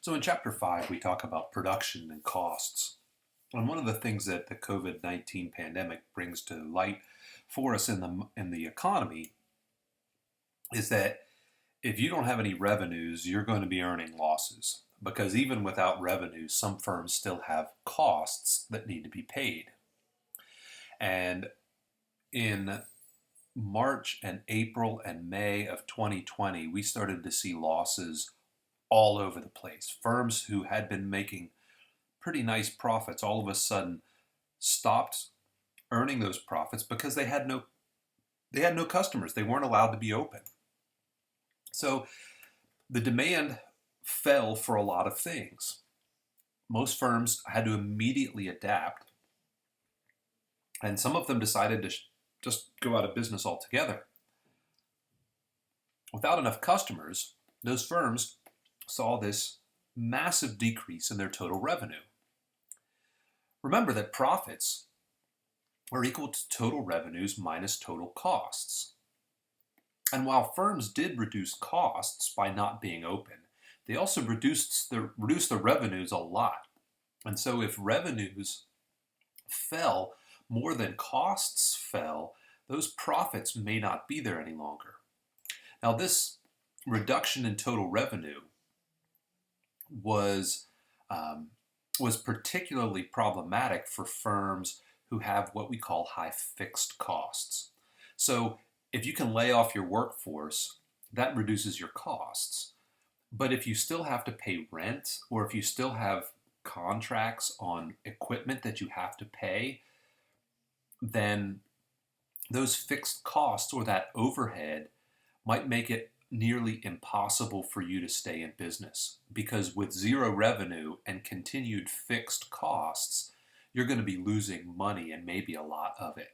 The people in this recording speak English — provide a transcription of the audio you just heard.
So in chapter 5, we talk about production and costs. And one of the things that the COVID-19 pandemic brings to light for us in the economy is that if you don't have any revenues, you're going to be earning losses. Because even without revenues, some firms still have costs that need to be paid. And in March and April and May of 2020, we started to see losses all over the place. Firms who had been making pretty nice profits all of a sudden stopped earning those profits because they had no customers. They weren't allowed to be open. So the demand fell for a lot of things. Most firms had to immediately adapt, and some of them decided to just go out of business altogether. Without enough customers, those firms saw this massive decrease in their total revenue. Remember that profits are equal to total revenues minus total costs. And while firms did reduce costs by not being open, they also reduced the revenues a lot. And so if revenues fell more than costs fell, those profits may not be there any longer. Now, this reduction in total revenue was was particularly problematic for firms who have what we call high fixed costs. So if you can lay off your workforce, that reduces your costs. But if you still have to pay rent, or if you still have contracts on equipment that you have to pay, then those fixed costs or that overhead might make it nearly impossible for you to stay in business. Because with zero revenue and continued fixed costs, you're going to be losing money, and maybe a lot of it.